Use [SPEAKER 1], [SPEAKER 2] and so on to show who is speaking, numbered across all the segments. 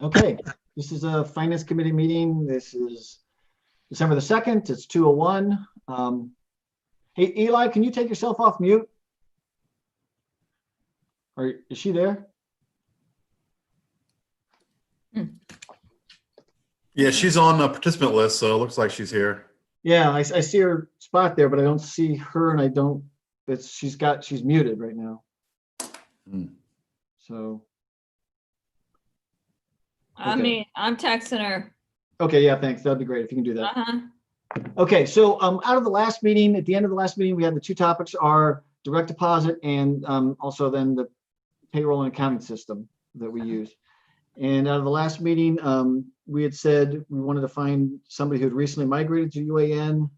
[SPEAKER 1] Okay, this is a Finance Committee meeting. This is December the 2nd. It's 2:01. Hey, Eli, can you take yourself off mute? Or is she there?
[SPEAKER 2] Yeah, she's on the participant list, so it looks like she's here.
[SPEAKER 1] Yeah, I see her spot there, but I don't see her, and I don't. She's muted right now. So.
[SPEAKER 3] I mean, I'm texting her.
[SPEAKER 1] Okay, yeah, thanks. That'd be great if you can do that. Okay, so out of the last meeting, at the end of the last meeting, we had the two topics are direct deposit and also then the payroll and accounting system that we use. And out of the last meeting, we had said we wanted to find somebody who had recently migrated to UAN,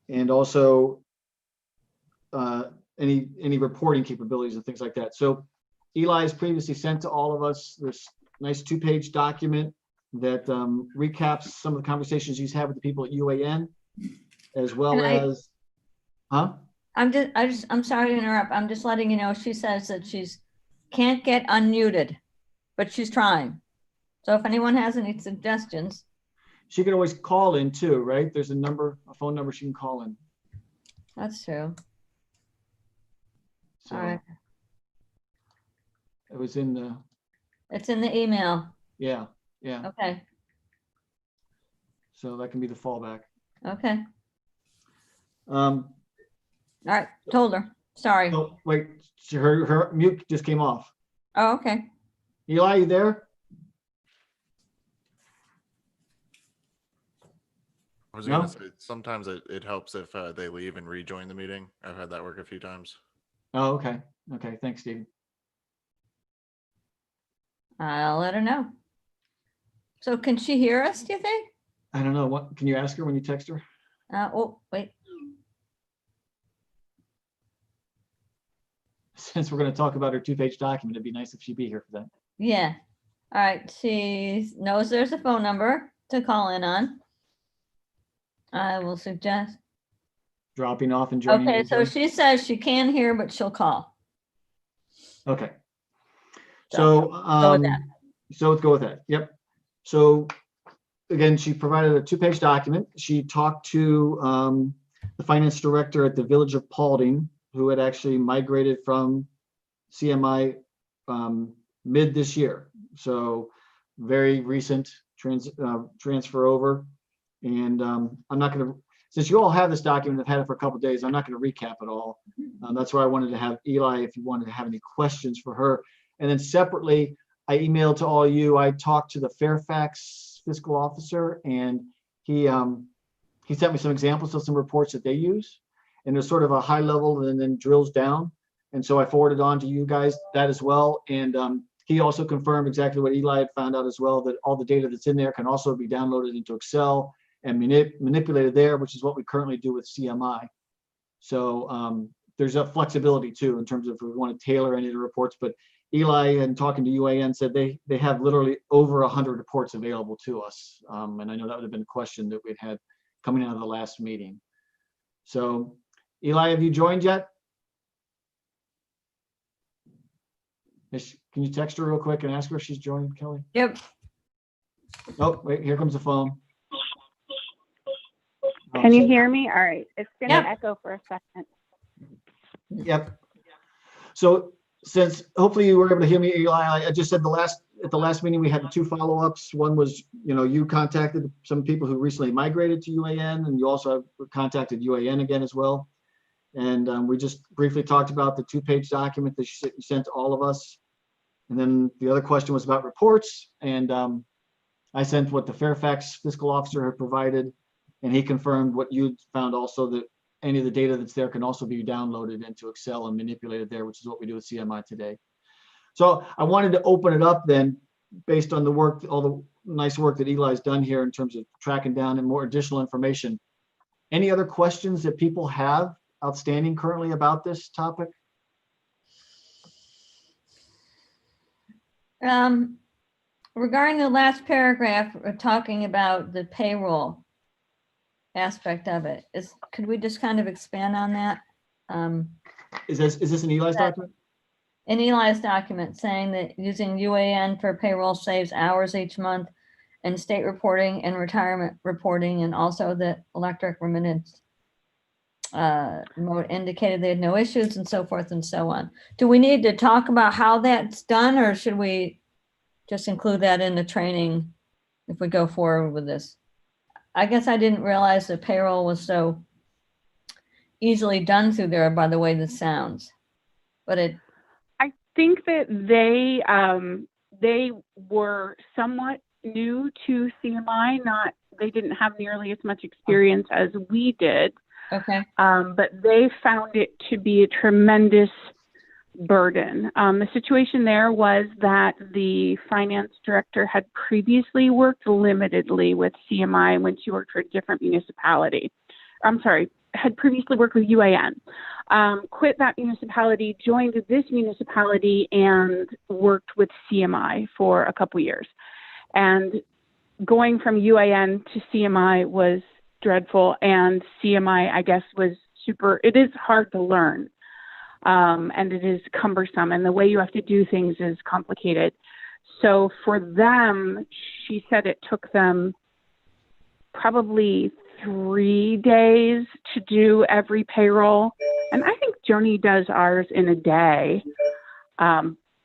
[SPEAKER 1] and also any reporting capabilities and things like that. So Eli has previously sent to all of us this nice 2-page document that recaps some of the conversations he's had with the people at UAN, as well as,
[SPEAKER 3] I'm sorry to interrupt. I'm just letting you know, she says that she's can't get unmuted, but she's trying. So if anyone has any suggestions.
[SPEAKER 1] She can always call in too, right? There's a phone number she can call in.
[SPEAKER 3] That's true.
[SPEAKER 1] So
[SPEAKER 3] all right.
[SPEAKER 1] It was in the.
[SPEAKER 3] It's in the email.
[SPEAKER 1] Yeah.
[SPEAKER 3] Okay.
[SPEAKER 1] So that can be the fallback.
[SPEAKER 3] Okay.
[SPEAKER 1] All
[SPEAKER 3] right. Told her. Sorry.
[SPEAKER 1] Oh, wait. Her mute just came off.
[SPEAKER 3] Oh, okay.
[SPEAKER 1] Eli, you there?
[SPEAKER 4] I was going to say, sometimes it helps if they leave and rejoin the meeting. I've had that work a few times.
[SPEAKER 1] Oh, okay. Okay. Thanks, Steve.
[SPEAKER 3] I'll let her know. So can she hear us, do you think?
[SPEAKER 1] I don't know. What can you ask her when you text her?
[SPEAKER 3] Oh, wait.
[SPEAKER 1] Since we're going to talk about her 2-page document, it'd be nice if she'd be here for that.
[SPEAKER 3] Yeah. All right. She knows there's a phone number to call in on. I will suggest
[SPEAKER 1] dropping off and joining.
[SPEAKER 3] Okay, so she says she can hear, but she'll call.
[SPEAKER 1] Okay. So let's go with that. Yep. So again, she provided a 2-page document. She talked to the finance director at the Village of Paulding, who had actually migrated from CMI mid this year. So very recent transfer over. And I'm not going to, since you all have this document, I've had it for a couple of days, I'm not going to recap it all. That's why I wanted to have Eli, if you wanted to have any questions for her. And then separately, I emailed to all you. I talked to the Fairfax fiscal officer, and he sent me some examples of some reports that they use. And there's sort of a high level and then drills down. And so I forwarded on to you guys that as well. And he also confirmed exactly what Eli had found out as well, that all the data that's in there can also be downloaded into Excel and manipulated there, which is what we currently do with CMI. So there's a flexibility too, in terms of if we want to tailor any of the reports, but Eli and talking to UAN said they have literally over 100 reports available to us. And I know that would have been a question that we'd had coming out of the last meeting. So Eli, have you joined yet? Can you text her real quick and ask her if she's joined, Kelly?
[SPEAKER 3] Yep.
[SPEAKER 1] Oh, wait, here comes the phone.
[SPEAKER 5] Can you hear me? All right. It's going to echo for a second.
[SPEAKER 1] Yep. So since hopefully you were able to hear me, Eli, I just said at the last meeting, we had the 2 follow-ups. One was, you contacted some people who recently migrated to UAN, and you also contacted UAN again as well. And we just briefly talked about the 2-page document that you sent to all of us. And then the other question was about reports. And I sent what the Fairfax fiscal officer had provided, and he confirmed what you found also, that any of the data that's there can also be downloaded into Excel and manipulated there, which is what we do with CMI today. So I wanted to open it up then, based on the work, all the nice work that Eli's done here in terms of tracking down and more additional information. Any other questions that people have outstanding currently about this topic?
[SPEAKER 3] Regarding the last paragraph, we're talking about the payroll aspect of it. Could we just kind of expand on that?
[SPEAKER 1] Is this an Eli's document?
[SPEAKER 3] in Eli's document saying that using UAN for payroll saves hours each month and state reporting and retirement reporting, and also that electric remittance indicated they had no issues and so forth and so on. Do we need to talk about how that's done, or should we just include that in the training if we go forward with this? I guess I didn't realize that payroll was so easily done through there by the way this sounds, but
[SPEAKER 5] I think that they were somewhat new to CMI. They didn't have nearly as much experience as we did.
[SPEAKER 3] okay.
[SPEAKER 5] But they found it to be a tremendous burden. The situation there was that the finance director had previously worked limitedly with CMI when she worked for a different municipality. Had previously worked with UAN, quit that municipality, joined this municipality, and worked with CMI for a couple years. And going from UAN to CMI was dreadful, and CMI, I guess, was it is hard to learn, and it is cumbersome, and the way you have to do things is complicated. So for them, she said it took them probably 3 days to do every payroll. And I think Joni does ours in a day.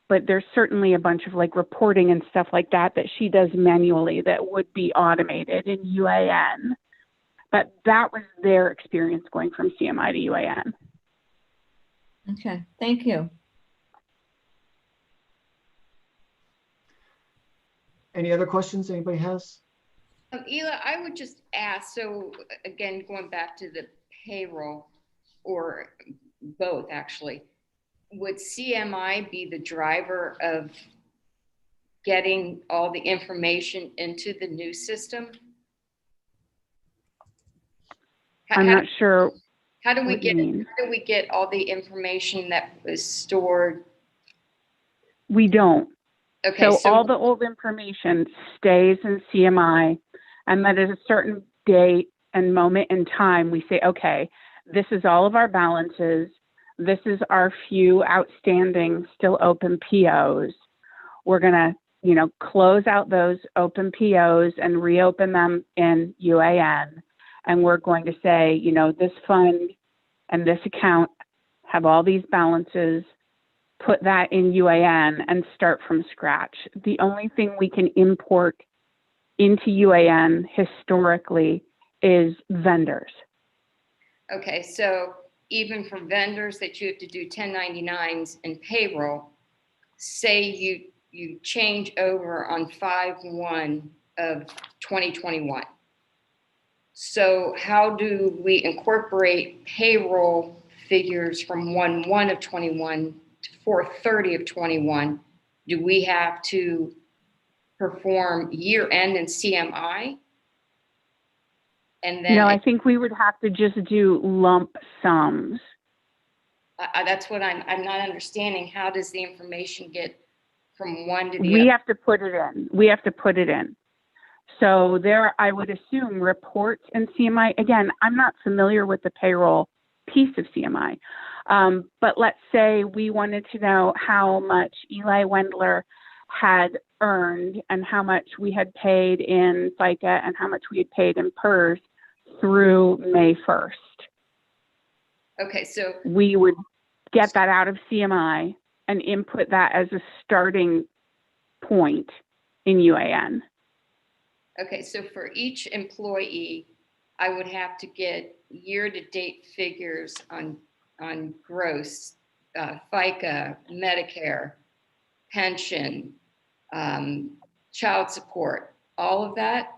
[SPEAKER 5] But there's certainly a bunch of like reporting and stuff like that she does manually that would be automated in UAN. But that was their experience going from CMI to UAN.
[SPEAKER 3] Okay, thank you.
[SPEAKER 1] Any other questions anybody has?
[SPEAKER 6] Ela, I would just ask, so again, going back to the payroll, or both actually, would CMI be the driver of getting all the information into the new system?
[SPEAKER 5] I'm not sure.
[SPEAKER 6] How do we
[SPEAKER 5] what you mean.
[SPEAKER 6] how do we get all the information that was stored?
[SPEAKER 5] We don't.
[SPEAKER 6] Okay,
[SPEAKER 5] So all the old information stays in CMI, and then at a certain date and moment in time, we say, okay, this is all of our balances. This is our few outstanding, still open POs. We're going to, close out those open POs and reopen them in UAN. And we're going to say, this fund and this account have all these balances. Put that in UAN and start from scratch. The only thing we can import into UAN historically is vendors.
[SPEAKER 6] Okay, so even for vendors that you have to do 1099s and payroll, say you change over on 5/1 of 2021. So how do we incorporate payroll figures from 1/1 of 21 to 4/30 of 21? Do we have to perform year end in CMI? And then
[SPEAKER 5] No, I think we would have to just do lump sums.
[SPEAKER 6] that's what I'm not understanding. How does the information get from one to the
[SPEAKER 5] We
[SPEAKER 6] other?
[SPEAKER 5] have to put it in. So there, I would assume reports in CMI. Again, I'm not familiar with the payroll piece of CMI. But let's say we wanted to know how much Eli Wendler had earned and how much we had paid in FICA and how much we had paid in PERS through May 1st.
[SPEAKER 6] Okay, so
[SPEAKER 5] We would get that out of CMI and input that as a starting point in UAN.
[SPEAKER 6] okay, so for each employee, I would have to get year-to-date figures on gross, FICA, Medicare, pension, child support, all of that.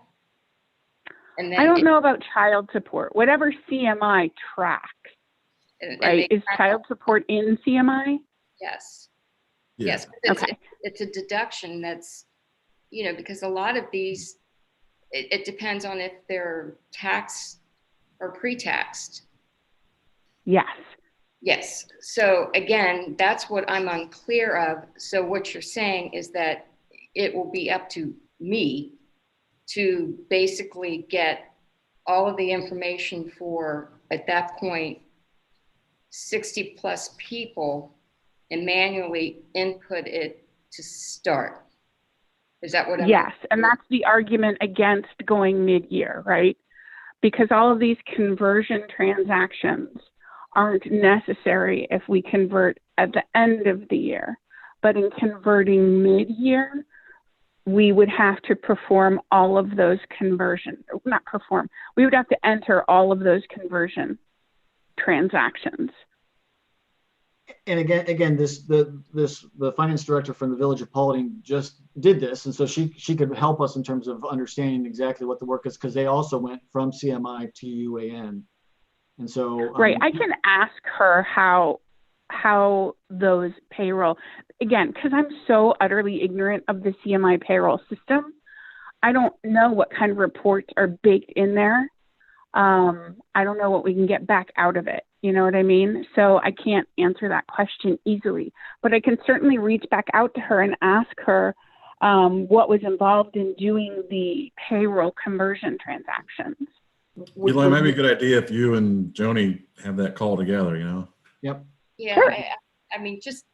[SPEAKER 6] And then
[SPEAKER 5] I don't know about child support. Whatever CMI tracks, right? Is child support in CMI?
[SPEAKER 6] Yes.
[SPEAKER 2] Yeah.
[SPEAKER 6] Yes. But
[SPEAKER 5] Okay.
[SPEAKER 6] it's a deduction that's, because a lot of these, it depends on if they're taxed or pre-taxed.
[SPEAKER 5] Yes.
[SPEAKER 6] Yes. So again, that's what I'm unclear of. So what you're saying is that it will be up to me to basically get all of the information for, at that point, 60 plus people and manually input it to start. Is that what I'm?
[SPEAKER 5] Yes, and that's the argument against going mid-year, right? Because all of these conversion transactions aren't necessary if we convert at the end of the year. But in converting mid-year, we would have to perform all of those conversion, not perform, we would have to enter all of those conversion transactions.
[SPEAKER 1] And again, the finance director from the Village of Paulding just did this, and so she could help us in terms of understanding exactly what the work is, because they also went from CMI to UAN, and so
[SPEAKER 5] Right, I can ask her how those payroll, again, because I'm so utterly ignorant of the CMI payroll system, I don't know what kind of reports are baked in there. I don't know what we can get back out of it. You know what I mean? So I can't answer that question easily, but I can certainly reach back out to her and ask her what was involved in doing the payroll conversion transactions.
[SPEAKER 2] Eli, it might be a good idea if you and Joni have that call together, you know?
[SPEAKER 1] Yep.
[SPEAKER 6] Yeah,
[SPEAKER 5] Sure.
[SPEAKER 6] I mean, just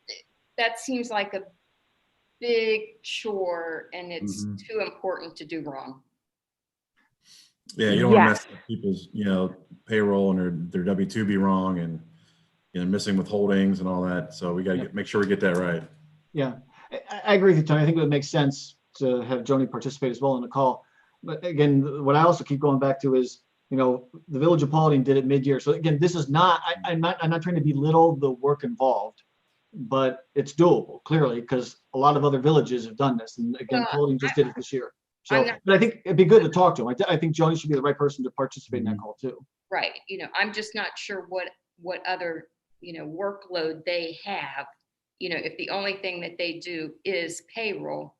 [SPEAKER 6] that seems like a big chore, and it's
[SPEAKER 2] Mhm.
[SPEAKER 6] too important to do wrong.
[SPEAKER 2] Yeah, you don't want to
[SPEAKER 5] Yes.
[SPEAKER 2] mess with people's, payroll and their W-2 be wrong and, missing withholdings and all that. So we got to
[SPEAKER 1] Yep.
[SPEAKER 2] make sure we get that right.
[SPEAKER 1] Yeah, I agree with you, Tony. I think it would make sense to have Joni participate as well in the call. But again, what I also keep going back to is, the Village of Paulding did it mid-year. So again, this is not, I'm not trying to belittle the work involved, but it's doable clearly, because a lot of other villages have done this. And again,
[SPEAKER 6] Well,
[SPEAKER 1] Paulding just did it this year. So,
[SPEAKER 6] I'm not-
[SPEAKER 1] but I think it'd be good to talk to him. I think Joni should be the right person to participate in that call too.
[SPEAKER 6] Right, I'm just not sure what other, workload they have. If the only thing that they do is payroll,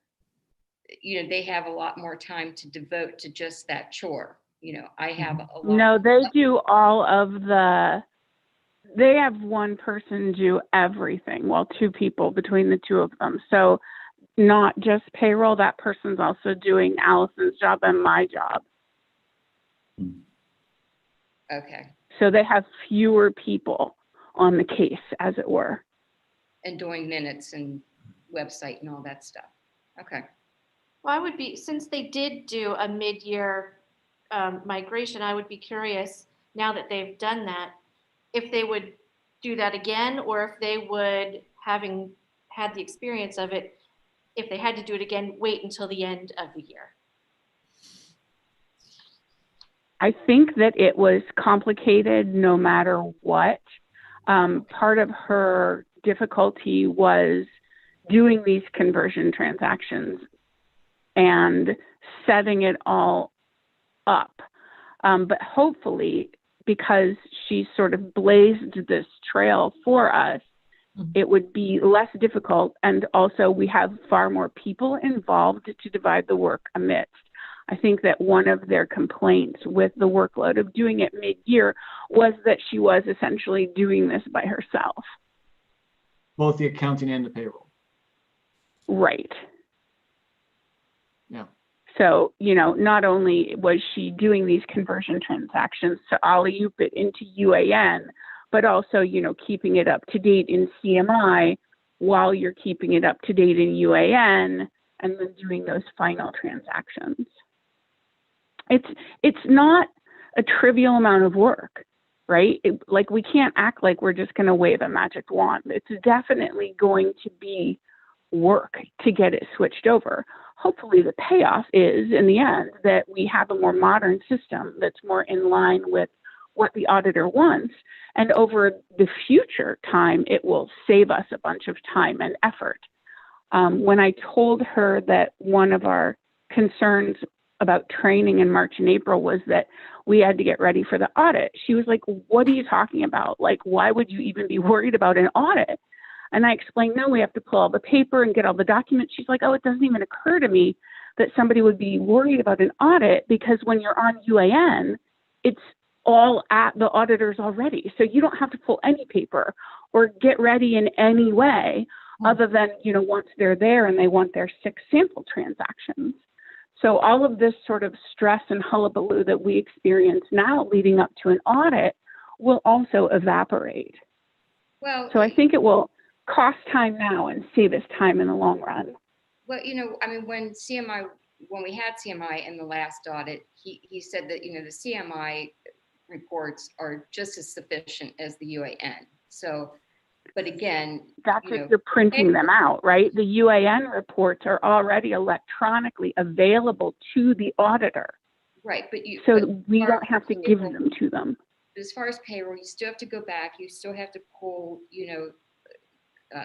[SPEAKER 6] they have a lot more time to devote to just that chore. I have a lot.
[SPEAKER 5] No, they do all of they have one person do everything, well, two people between the two of them. So not just payroll, that person's also doing Allison's job and my job.
[SPEAKER 6] Okay,
[SPEAKER 5] So they have fewer people on the case, as it were.
[SPEAKER 6] and doing minutes and website and all that stuff. Okay.
[SPEAKER 7] Well, I would be, since they did do a mid-year migration, I would be curious, now that they've done that, if they would do that again, or if they would, having had the experience of it, if they had to do it again, wait until the end of the year.
[SPEAKER 5] I think that it was complicated no matter what. Part of her difficulty was doing these conversion transactions and setting it all up. But hopefully, because she sort of blazed this trail for us, it would be less difficult. And also, we have far more people involved to divide the work amidst. I think that one of their complaints with the workload of doing it mid-year was that she was essentially doing this by herself.
[SPEAKER 1] Both the accounting and the payroll.
[SPEAKER 5] Right.
[SPEAKER 1] Yeah.
[SPEAKER 5] So, not only was she doing these conversion transactions to alley-oop it into UAN, but also, keeping it up to date in CMI while you're keeping it up to date in UAN, and then doing those final transactions. It's not a trivial amount of work, right? We can't act like we're just going to wave a magic wand. It's definitely going to be work to get it switched over. Hopefully the payoff is, in the end, that we have a more modern system that's more in line with what the auditor wants. And over the future time, it will save us a bunch of time and effort. When I told her that one of our concerns about training in March and April was that we had to get ready for the audit, she was like, what are you talking about? Why would you even be worried about an audit? And I explained, no, we have to pull all the paper and get all the documents. She's like, oh, it doesn't even occur to me that somebody would be worried about an audit, because when you're on UAN, it's all at the auditors already. So you don't have to pull any paper or get ready in any way other than, once they're there and they want their 6 sample transactions. So all of this sort of stress and hullabaloo that we experience now leading up to an audit will also evaporate.
[SPEAKER 6] Well,
[SPEAKER 5] So I think it will cost time now and save us time in the long run.
[SPEAKER 6] Well, I mean, when we had CMI in the last audit, he said that, the CMI reports are just as sufficient as the UAN. So, but again,
[SPEAKER 5] That's if you're printing them out, right? The UAN reports are already electronically available to the auditor.
[SPEAKER 6] right, but
[SPEAKER 5] we don't have to give them to them.
[SPEAKER 6] As far as payroll, you still have to go back. You still have to pull,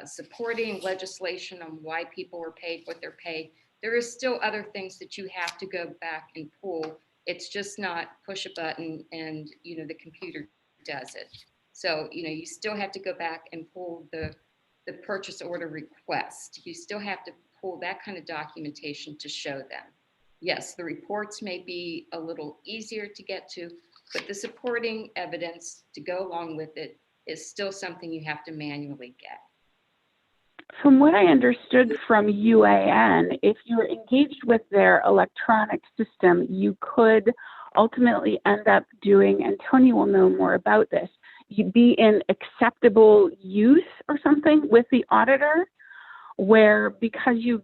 [SPEAKER 6] supporting legislation on why people were paid what they're paid. There is still other things that you have to go back and pull. It's just not push a button and, the computer does it. So, you still have to go back and pull the purchase order request. You still have to pull that kind of documentation to show them. Yes, the reports may be a little easier to get to, but the supporting evidence to go along with it is still something you have to manually get.
[SPEAKER 5] From what I understood from UAN, if you're engaged with their electronic system, you could ultimately end up doing, and Tony will know more about this, you'd be in acceptable use or something with the auditor, where because you've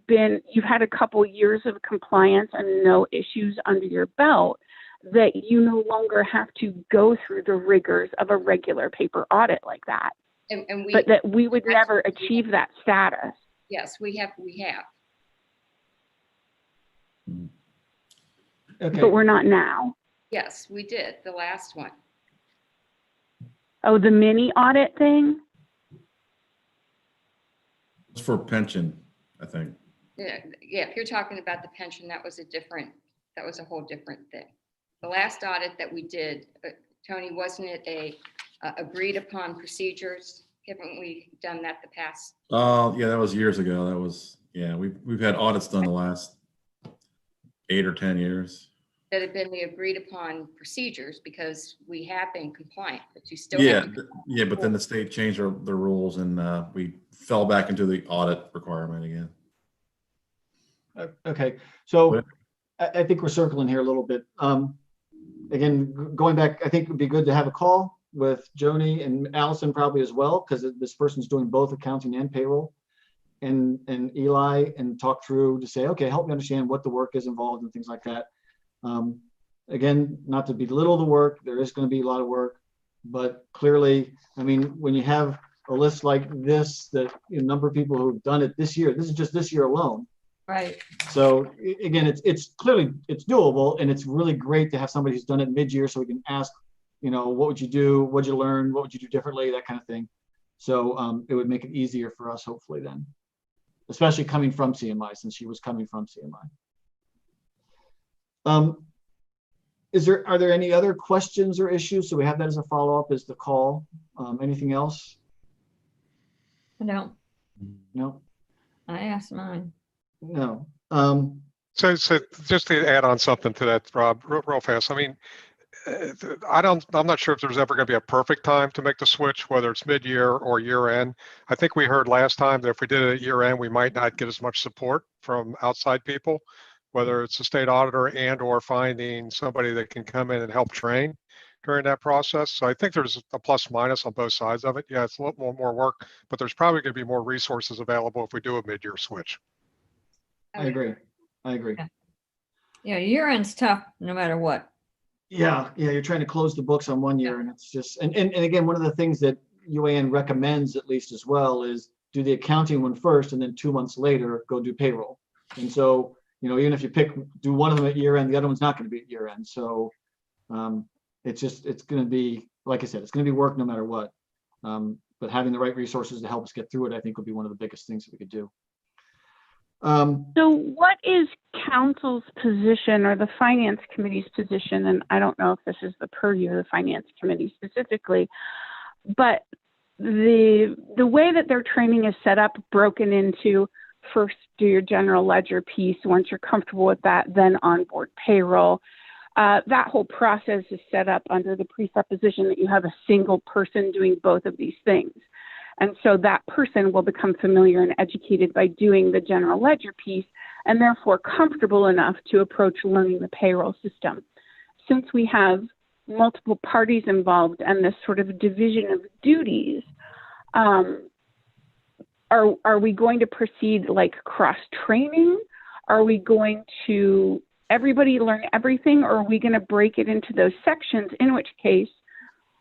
[SPEAKER 5] had a couple years of compliance and no issues under your belt, that you no longer have to go through the rigors of a regular paper audit like that. But that we would never achieve that status.
[SPEAKER 6] Yes, we have.
[SPEAKER 1] Okay.
[SPEAKER 5] But we're not now.
[SPEAKER 6] Yes, we did the last one.
[SPEAKER 5] Oh, the mini audit thing?
[SPEAKER 2] It's for pension, I think.
[SPEAKER 6] Yeah, if you're talking about the pension, that was a whole different thing. The last audit that we did, Tony, wasn't it a agreed upon procedures? Haven't we done that the past?
[SPEAKER 2] Yeah, that was years ago. We've had audits done the last 8 or 10 years.
[SPEAKER 6] That have been the agreed upon procedures because we have been compliant, but you still
[SPEAKER 2] Yeah,
[SPEAKER 6] have to.
[SPEAKER 2] yeah, but then the state changed their rules and we fell back into the audit requirement again.
[SPEAKER 1] Okay, so I think we're circling here a little bit. Again, going back, I think it would be good to have a call with Joni and Allison probably as well, because this person's doing both accounting and payroll, and Eli, and talk through to say, okay, help me understand what the work is involved and things like that. Again, not to belittle the work, there is going to be a lot of work, but clearly, I mean, when you have a list like this, that a number of people who've done it this year, this is just this year alone.
[SPEAKER 3] Right.
[SPEAKER 1] So again, it's clearly doable, and it's really great to have somebody who's done it mid-year, so we can ask, what would you do? What'd you learn? What would you do differently? That kind of thing. So it would make it easier for us, hopefully, then, especially coming from CMI, since she was coming from CMI. Are there any other questions or issues? So we have that as a follow-up, as the call. Anything else?
[SPEAKER 3] No,
[SPEAKER 1] No.
[SPEAKER 3] I asked mine.
[SPEAKER 1] No.
[SPEAKER 8] So just to add on something to that, Rob, real fast. I mean, I'm not sure if there's ever going to be a perfect time to make the switch, whether it's mid-year or year-end. I think we heard last time that if we did it at year-end, we might not get as much support from outside people, whether it's a state auditor and or finding somebody that can come in and help train during that process. So I think there's a plus minus on both sides of it. Yeah, it's a little more work, but there's probably going to be more resources available if we do a mid-year switch.
[SPEAKER 1] I agree.
[SPEAKER 3] Yeah, year-end's tough no matter what.
[SPEAKER 1] Yeah, you're trying to close the books on one year, and it's just, and again, one of the things that UAN recommends, at least as well, is do the accounting one first, and then 2 months later go do payroll. And so, even if you do one of them at year end, the other one's not going to be at year end. So it's going to be, like I said, it's going to be work no matter what. But having the right resources to help us get through it, I think, would be one of the biggest things that we could do.
[SPEAKER 5] So what is council's position or the finance committee's position? And I don't know if this is the purview of the finance committee specifically, but the way that their training is set up, broken into first do your general ledger piece. Once you're comfortable with that, then onboard payroll. That whole process is set up under the presupposition that you have a single person doing both of these things. And so that person will become familiar and educated by doing the general ledger piece, and therefore comfortable enough to approach learning the payroll system. Since we have multiple parties involved and this sort of division of duties, are we going to proceed like cross training? Are we going to everybody learn everything, or are we going to break it into those sections, in which case,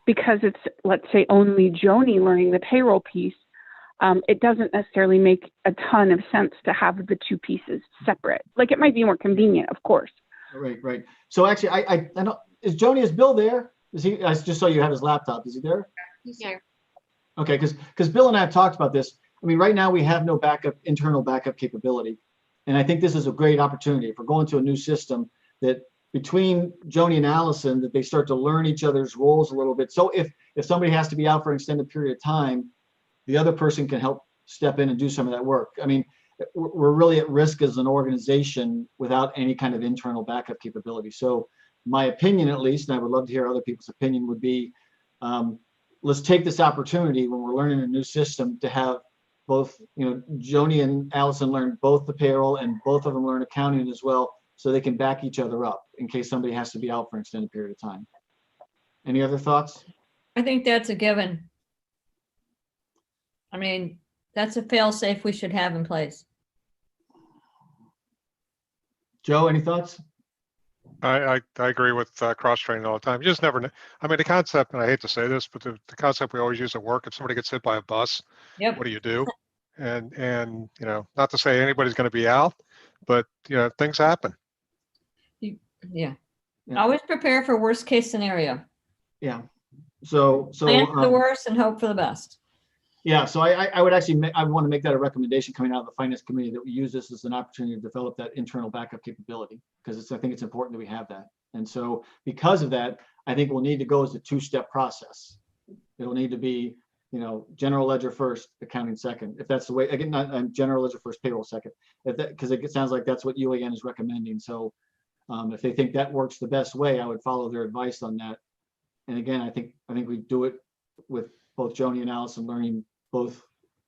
[SPEAKER 5] because it's, let's say, only Joni learning the payroll piece, it doesn't necessarily make a ton of sense to have the two pieces separate. Like, it might be more convenient, of course.
[SPEAKER 1] Right. So actually, I don't, is Bill there? Is he, I just saw you have his laptop. Is he there?
[SPEAKER 7] Yeah.
[SPEAKER 1] Okay, because Bill and I have talked about this. I mean, right now we have no internal backup capability. And I think this is a great opportunity. If we're going to a new system, that between Joni and Allison, that they start to learn each other's roles a little bit. So if somebody has to be out for an extended period of time, the other person can help step in and do some of that work. I mean, we're really at risk as an organization without any kind of internal backup capability. So my opinion, at least, and I would love to hear other people's opinion, would be, let's take this opportunity when we're learning a new system to have both, Joni and Allison learn both the payroll, and both of them learn accounting as well, so they can back each other up in case somebody has to be out for an extended period of time. Any other thoughts?
[SPEAKER 3] I think that's a given. I mean, that's a fail-safe we should have in place.
[SPEAKER 1] Joe, any thoughts?
[SPEAKER 8] I agree with cross training all the time. You just never know. I mean, the concept, and I hate to say this, but the concept we always use at work, if somebody gets hit by a bus,
[SPEAKER 3] Yep.
[SPEAKER 8] what do you do? And not to say anybody's going to be out, but things happen.
[SPEAKER 3] Yeah. Always prepare for worst case scenario.
[SPEAKER 1] Yeah. So
[SPEAKER 3] Plan for the worst and hope for the best.
[SPEAKER 1] Yeah, so I would actually, I want to make that a recommendation coming out of the finance committee, that we use this as an opportunity to develop that internal backup capability, because I think it's important that we have that. And so because of that, I think we'll need to go as a two-step process. It'll need to be, general ledger first, accounting second. If that's the way, again, not general ledger first, payroll second, because it sounds like that's what UAN is recommending. So if they think that works the best way, I would follow their advice on that. And again, I think we do it with both Joni and Allison learning both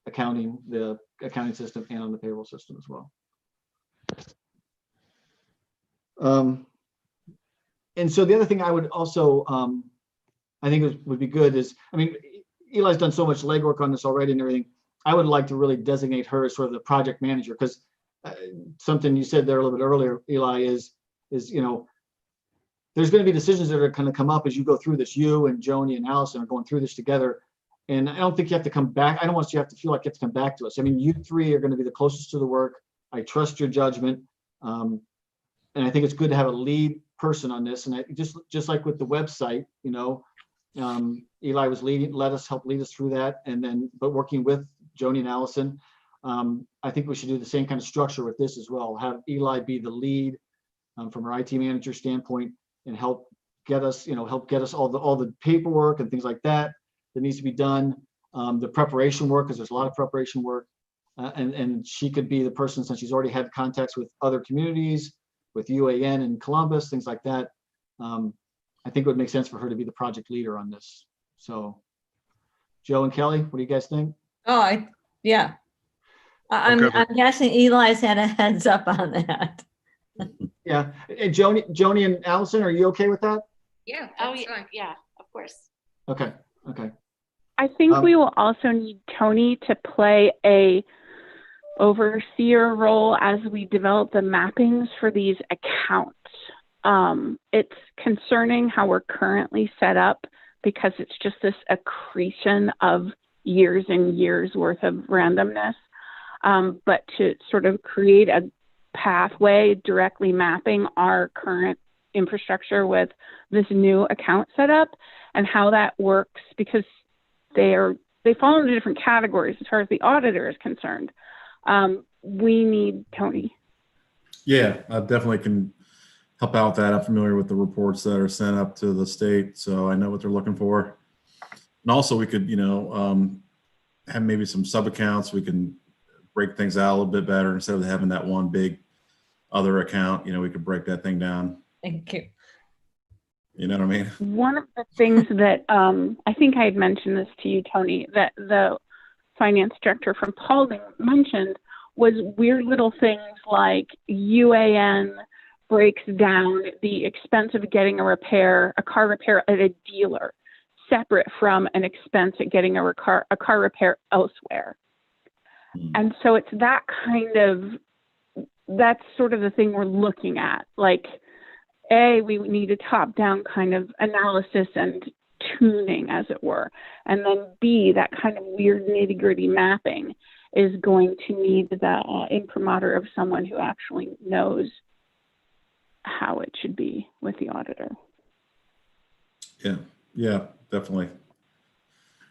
[SPEAKER 1] the accounting system and on the payroll system as well. And so the other thing I would also, I think would be good is, I mean, Eli's done so much legwork on this already and everything. I would like to really designate her as sort of the project manager, because something you said there a little bit earlier, Eli, is there's going to be decisions that are going to come up as you go through this. You and Joni and Allison are going through this together. And I don't think you have to come back. I don't want you to have to feel like you have to come back to us. I mean, you three are going to be the closest to the work. I trust your judgment. And I think it's good to have a lead person on this. And just like with the website, Eli was let us help lead us through that. And then, but working with Joni and Allison, I think we should do the same kind of structure with this as well. Have Eli be the lead from our IT manager standpoint, and help get us all the paperwork and things like that needs to be done, the preparation work, because there's a lot of preparation work, and she could be the person, since she's already had contacts with other communities, with UAN in Columbus, things like that. I think it would make sense for her to be the project leader on this. So Joe and Kelly, what do you guys think?
[SPEAKER 3] Oh, yeah. I'm guessing Eli's had a heads up on that.
[SPEAKER 1] Yeah. And Joni and Allison, are you okay with that?
[SPEAKER 6] Yeah.
[SPEAKER 7] Oh,
[SPEAKER 6] that's
[SPEAKER 7] yeah,
[SPEAKER 6] fine.
[SPEAKER 7] yeah, of course.
[SPEAKER 1] Okay.
[SPEAKER 5] I think we will also need Tony to play a overseer role as we develop the mappings for these accounts. It's concerning how we're currently set up, because it's just this accretion of years and years worth of randomness. But to sort of create a pathway directly mapping our current infrastructure with this new account setup and how that works, because they fall into different categories as far as the auditor is concerned. We need Tony.
[SPEAKER 2] Yeah, I definitely can help out with that. I'm familiar with the reports that are sent up to the state, so I know what they're looking for. And also we could, have maybe some sub accounts. We can break things out a little bit better instead of having that one big other account. We could break that thing down.
[SPEAKER 3] Thank you.
[SPEAKER 2] You know what I mean?
[SPEAKER 5] One of the things that I think I had mentioned this to you, Tony, that the finance director from Paulding mentioned was weird little things like UAN breaks down the expense of getting a car repair at a dealer, separate from an expense at getting a car repair elsewhere. And so it's that's sort of the thing we're looking at. Like, A, we need a top-down kind of analysis and tuning, as it were. And then B, that kind of weird nitty-gritty mapping is going to need the imprimatur of someone who actually knows how it should be with the auditor.
[SPEAKER 2] Yeah, definitely.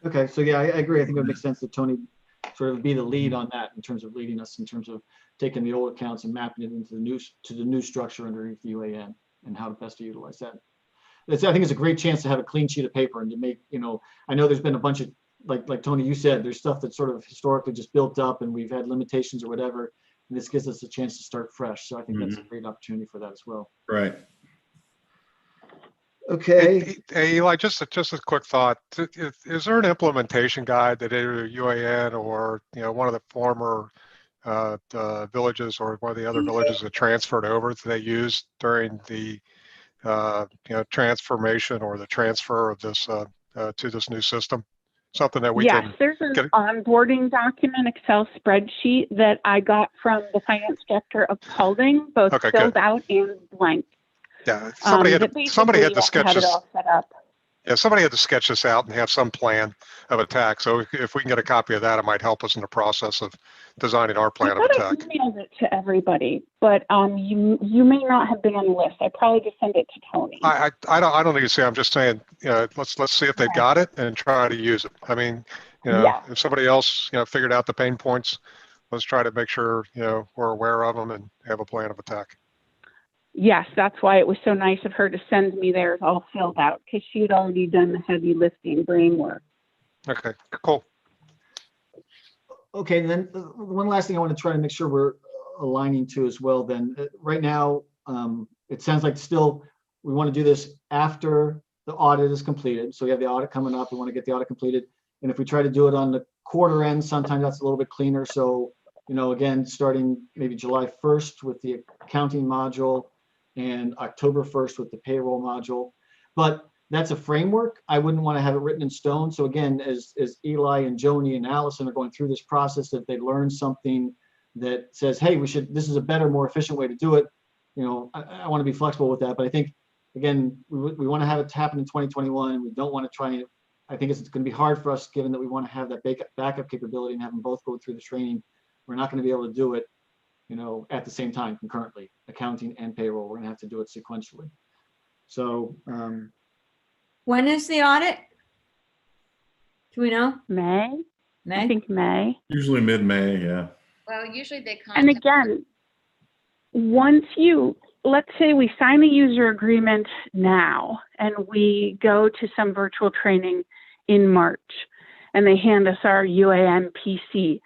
[SPEAKER 1] Okay, so yeah, I agree. I think it would make sense that Tony sort of be the lead on that in terms of leading us in terms of taking the old accounts and mapping it into the new structure underneath the UAN and how best to utilize that. I think it's a great chance to have a clean sheet of paper and to make, I know there's been a bunch of, like Tony, you said, there's stuff that's sort of historically just built up and we've had limitations or whatever. And this gives us a chance to start fresh. So I think that's a great opportunity for that as well.
[SPEAKER 2] Right.
[SPEAKER 1] Okay.
[SPEAKER 8] Hey, Eli, just a quick thought. Is there an implementation guide that either UAN or one of the former villages or one of the other villages that transferred over that they used during the transformation or the transfer of this to this new system? Something that we
[SPEAKER 5] yes,
[SPEAKER 8] can
[SPEAKER 5] there's an
[SPEAKER 8] get.
[SPEAKER 5] onboarding document, Excel spreadsheet that I got from the finance director of Paulding, both filled out and blank.
[SPEAKER 8] Yeah, somebody had to sketch this.
[SPEAKER 5] It all set up.
[SPEAKER 8] Yeah, somebody had to sketch this out and have some plan of attack. So if we can get a copy of that, it might help us in the process of designing our plan of attack.
[SPEAKER 5] I emailed it to everybody, but you may not have been on the list. I probably just sent it to Tony.
[SPEAKER 8] I don't need to say. I'm just saying, let's see if they've got it and try to use it. I mean, if somebody else figured out the pain points, let's try to make sure we're aware of them and have a plan of attack.
[SPEAKER 5] Yes, that's why it was so nice of her to send me theirs all filled out, because she had already done the heavy lifting brain work.
[SPEAKER 8] Okay, cool.
[SPEAKER 1] Okay, and then one last thing I want to try to make sure we're aligning to as well then. Right now, it sounds like still we want to do this after the audit is completed. So we have the audit coming up. We want to get the audit completed. And if we try to do it on the quarter end, sometimes that's a little bit cleaner. So, again, starting maybe July 1st with the accounting module, and October 1st with the payroll module. But that's a framework. I wouldn't want to have it written in stone. So again, as Eli and Joni and Allison are going through this process, if they learn something that says, hey, this is a better, more efficient way to do it, I want to be flexible with that. But I think, again, we want to have it happen in 2021. We don't want to try and, I think it's going to be hard for us, given that we want to have that backup capability and have them both go through the training. We're not going to be able to do it at the same time concurrently, accounting and payroll. We're gonna have to do it sequentially. So
[SPEAKER 3] when is the audit? Do we know?
[SPEAKER 5] May? I think May.
[SPEAKER 2] Usually mid-May, yeah.
[SPEAKER 6] Well, usually they
[SPEAKER 5] And again, let's say we sign the user agreement now and we go to some virtual training in March and they hand us our UAN PC.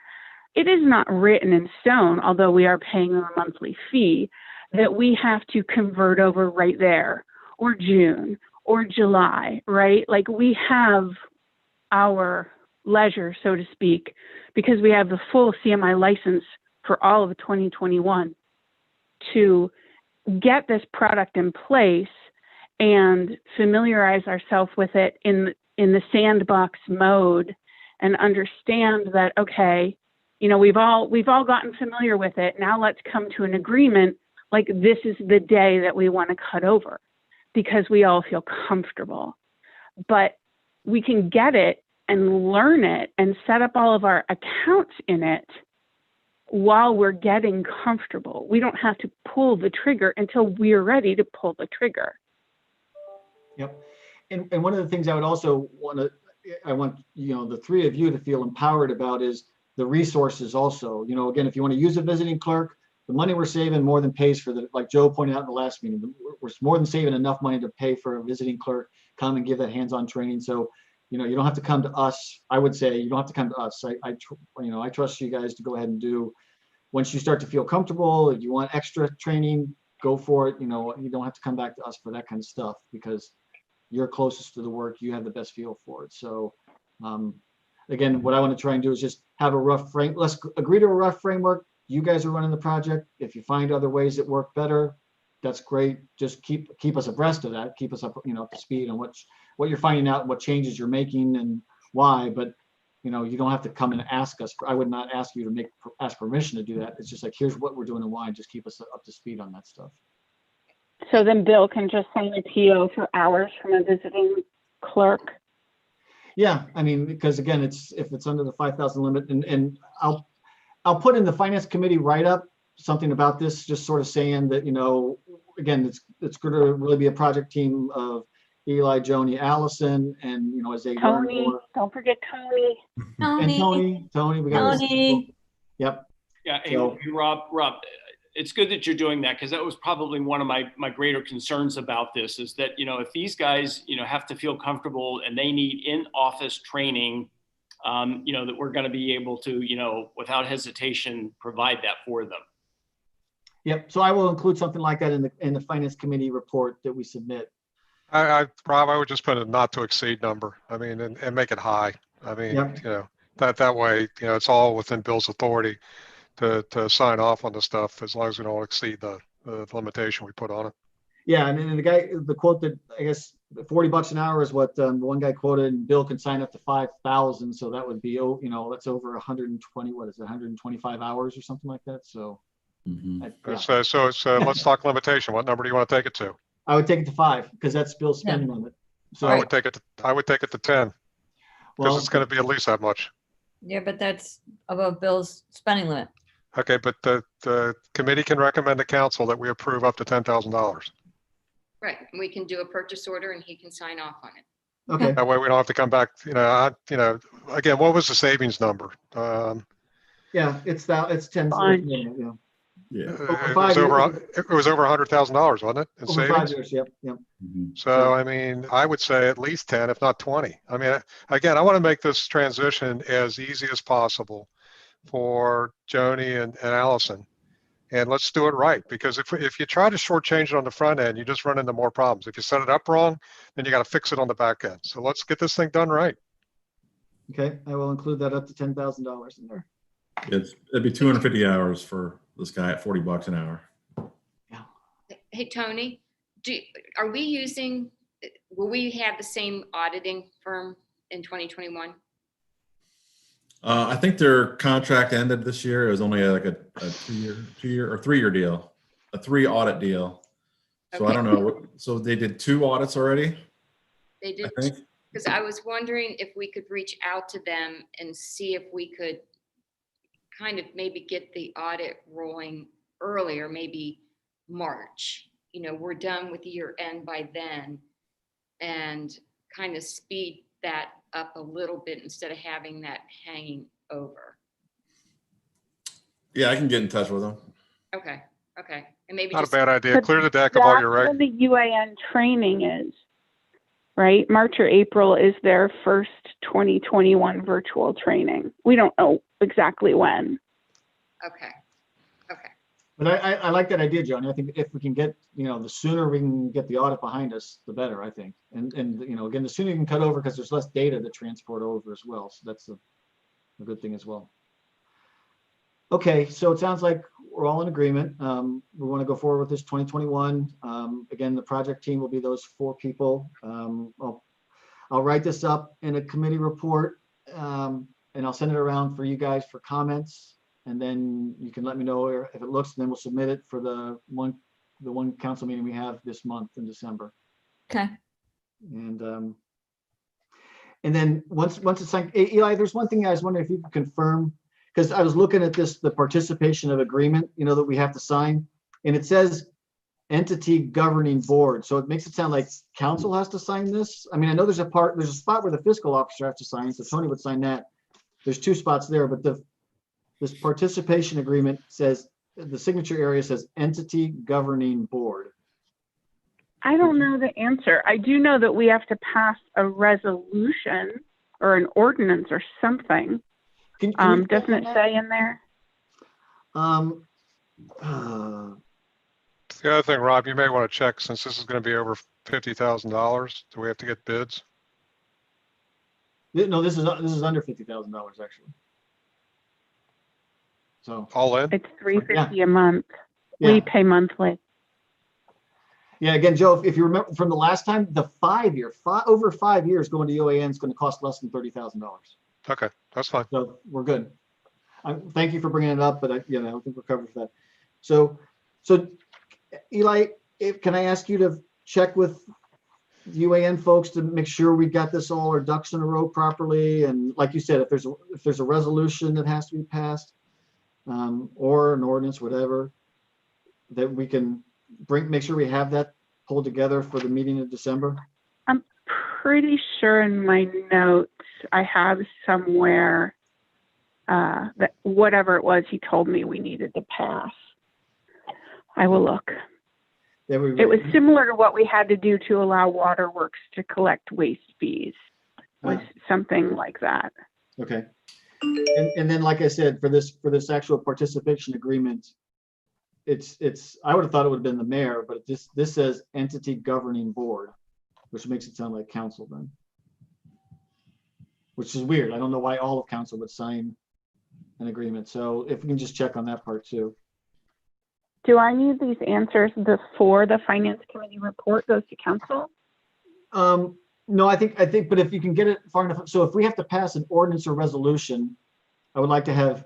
[SPEAKER 5] It is not written in stone, although we are paying them a monthly fee, that we have to convert over right there, or June, or July, right? Like, we have our leisure, so to speak, because we have the full CMI license for all of 2021 to get this product in place and familiarize ourselves with it in the sandbox mode and understand that, okay, we've all gotten familiar with it. Now let's come to an agreement. Like, this is the day that we want to cut over because we all feel comfortable. But we can get it and learn it and set up all of our accounts in it while we're getting comfortable. We don't have to pull the trigger until we're ready to pull the trigger.
[SPEAKER 1] Yep. And one of the things I would also want the three of you to feel empowered about is the resources also. Again, if you want to use a visiting clerk, the money we're saving more than pays for like Joe pointed out in the last meeting, we're more than saving enough money to pay for a visiting clerk, come and give that hands-on training. So, you don't have to come to us. I would say you don't have to come to us. I trust you guys to go ahead and do. Once you start to feel comfortable, if you want extra training, go for it. You don't have to come back to us for that kind of stuff because you're closest to the work. You have the best feel for it. So, again, what I want to try and do is just have a rough frame. Let's agree to a rough framework. You guys are running the project. If you find other ways that work better, that's great. Just keep us abreast of that. Keep us up, up to speed on what you're finding out, what changes you're making, and why. But you don't have to come and ask us. I would not ask you to ask permission to do that. It's just like, here's what we're doing and why. Just keep us up to speed on that stuff.
[SPEAKER 5] So then Bill can just sign a PO for hours from a visiting clerk.
[SPEAKER 1] Yeah, I mean, because again, if it's under the 5,000 limit, and I'll put in the finance committee write-up something about this, just sort of saying that, again, it's going to really be a project team of Eli, Joni, Allison, and, as they learn
[SPEAKER 5] Tony,
[SPEAKER 1] more.
[SPEAKER 5] don't forget Tony.
[SPEAKER 1] And Tony, we got
[SPEAKER 3] Tony.
[SPEAKER 1] Yep.
[SPEAKER 9] Yeah, hey,
[SPEAKER 1] So-
[SPEAKER 9] hey, Rob, it's good that you're doing that, because that was probably one of my greater concerns about this, is that, if these guys, have to feel comfortable and they need in-office training, that we're going to be able to, without hesitation, provide that for them.
[SPEAKER 1] Yep. So I will include something like that in the finance committee report that we submit.
[SPEAKER 8] Rob, I would just put a not to exceed number. I mean, and make it high. I mean,
[SPEAKER 1] Yep.
[SPEAKER 8] that way, it's all within Bill's authority to sign off on the stuff, as long as we don't exceed the limitation we put on it.
[SPEAKER 1] Yeah, and then the quote that I guess $40 an hour is what one guy quoted, and Bill can sign up to 5,000. So that would be, that's over 120. What is it, 125 hours or something like that? So. Yeah.
[SPEAKER 8] So let's talk limitation. What number do you want to take it to?
[SPEAKER 1] I would take it to 5 because that's Bill's spending limit. So
[SPEAKER 8] I would take it to 10, because
[SPEAKER 1] well,
[SPEAKER 8] it's going to be at least that much.
[SPEAKER 3] Yeah, but that's above Bill's spending limit.
[SPEAKER 8] Okay, but the committee can recommend to council that we approve up to $10,000.
[SPEAKER 6] Right, and we can do a purchase order and he can sign off on it.
[SPEAKER 1] okay.
[SPEAKER 8] That way we don't have to come back, again, what was the savings number?
[SPEAKER 1] Yeah, it's 10.
[SPEAKER 5] Fine.
[SPEAKER 1] Yeah.
[SPEAKER 2] Yeah.
[SPEAKER 8] It was over $100,000, wasn't it? In
[SPEAKER 1] Over 5
[SPEAKER 8] savings?
[SPEAKER 1] years. Yep. Yep.
[SPEAKER 8] So, I mean, I would say at least 10, if not 20. I mean, again, I want to make this transition as easy as possible for Joni and Allison. And let's do it right, because if you try to shortchange it on the front end, you just run into more problems. If you set it up wrong, then you got to fix it on the back end. So let's get this thing done right.
[SPEAKER 1] Okay, I will include that up to $10,000 in there.
[SPEAKER 2] It'd be 250 hours for this guy at $40 an hour.
[SPEAKER 6] Hey, Tony, will we have the same auditing firm in 2021?
[SPEAKER 2] I think their contract ended this year. It was only like a 2-year or 3-year deal, a 3 audit deal. So I don't know. So they did 2 audits already?
[SPEAKER 6] They did,
[SPEAKER 2] I think.
[SPEAKER 6] because I was wondering if we could reach out to them and see if we could kind of maybe get the audit rolling earlier, maybe March. We're done with year end by then, and kind of speed that up a little bit instead of having that hanging over.
[SPEAKER 2] Yeah, I can get in touch with them.
[SPEAKER 6] Okay. And maybe
[SPEAKER 8] Not a
[SPEAKER 6] just,
[SPEAKER 8] bad idea. Clear the deck of all your
[SPEAKER 5] That's when the UAN training is, right? March or April is their first 2021 virtual training. We don't know exactly when.
[SPEAKER 6] okay.
[SPEAKER 1] But I like that idea, Johnny. I think if we can get, the sooner we can get the audit behind us, the better, I think. And again, the sooner you can cut over, because there's less data to transport over as well. So that's a good thing as well. Okay, so it sounds like we're all in agreement. We want to go forward with this 2021. Again, the project team will be those 4 people. I'll write this up in a committee report, and I'll send it around for you guys for comments. And then you can let me know if it looks, and then we'll submit it for the one council meeting we have this month in December.
[SPEAKER 3] Okay.
[SPEAKER 1] And then once it's signed, Eli, there's one thing I was wondering if you could confirm, because I was looking at the participation of agreement, that we have to sign, and it says entity governing board. So it makes it sound like council has to sign this. I mean, I know there's a spot where the fiscal officer has to sign, so Tony would sign that. There's 2 spots there, but this participation agreement says, the signature area says entity governing board.
[SPEAKER 5] I don't know the answer. I do know that we have to pass a resolution or an ordinance or something. Doesn't it say in there?
[SPEAKER 8] The other thing, Rob, you may want to check, since this is going to be over $50,000, do we have to get bids?
[SPEAKER 1] No, this is under $50,000 actually. So
[SPEAKER 8] All in?
[SPEAKER 5] It's $350 a month.
[SPEAKER 1] Yeah.
[SPEAKER 5] We pay monthly.
[SPEAKER 1] Yeah, again, Joe, if you remember from the last time, the 5-year, over 5 years going to UAN is going to cost less than $30,000.
[SPEAKER 8] Okay, that's fine.
[SPEAKER 1] So we're good. Thank you for bringing it up, but I think we're covered for that. So Eli, can I ask you to check with UAN folks to make sure we got this all our ducks in a row properly? And like you said, if there's a resolution that has to be passed, or an ordinance, whatever, that we can make sure we have that pulled together for the meeting in December.
[SPEAKER 5] I'm pretty sure in my notes I have somewhere that whatever it was he told me we needed to pass. I will look. It was similar to what we had to do to allow Waterworks to collect waste fees. Was something like that.
[SPEAKER 1] Okay. And then, like I said, for this actual participation agreement, I would have thought it would have been the mayor, but this says entity governing board, which makes it sound like council then, which is weird. I don't know why all of council would sign an agreement. So if we can just check on that part too.
[SPEAKER 5] Do I need these answers before the finance committee report goes to council?
[SPEAKER 1] No, I think, but if you can get it far enough, so if we have to pass an ordinance or resolution, I would like to have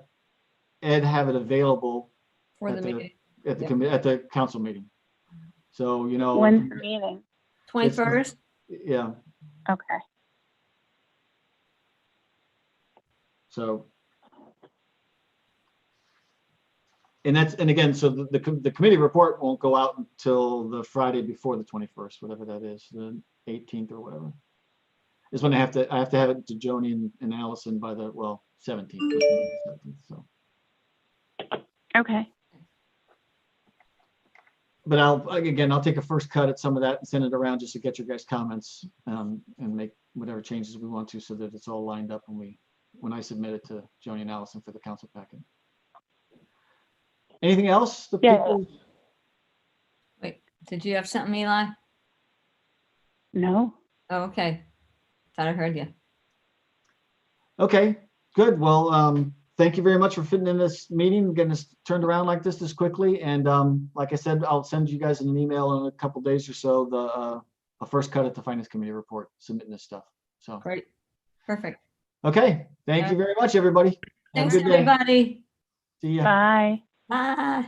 [SPEAKER 1] Ed have it available
[SPEAKER 3] For the meeting.
[SPEAKER 1] at the council meeting. So,
[SPEAKER 5] When's the meeting?
[SPEAKER 3] 21st?
[SPEAKER 1] Yeah.
[SPEAKER 5] Okay.
[SPEAKER 1] So. And again, so the committee report won't go out until the Friday before the 21st, whatever that is, the 18th or whatever. Is when I have to have it to Joni and Allison by the 17th. So.
[SPEAKER 5] Okay.
[SPEAKER 1] But I'll take a first cut at some of that and send it around just to get your guys' comments, and make whatever changes we want to, so that it's all lined up when I submit it to Joni and Allison for the council packet. Anything else?
[SPEAKER 3] Wait, did you have something, Eli?
[SPEAKER 5] No.
[SPEAKER 3] Oh, okay. Thought I heard you.
[SPEAKER 1] Okay, good. Well, thank you very much for fitting in this meeting, getting us turned around like this quickly. And like I said, I'll send you guys an email in a couple days or so, a first cut at the finance committee report, submitting this stuff. So
[SPEAKER 3] Great. Perfect.
[SPEAKER 1] Okay. Thank you very much, everybody.
[SPEAKER 3] Thanks,
[SPEAKER 1] Have a good day.
[SPEAKER 3] everybody.
[SPEAKER 1] See ya.
[SPEAKER 5] Bye.
[SPEAKER 3] Bye.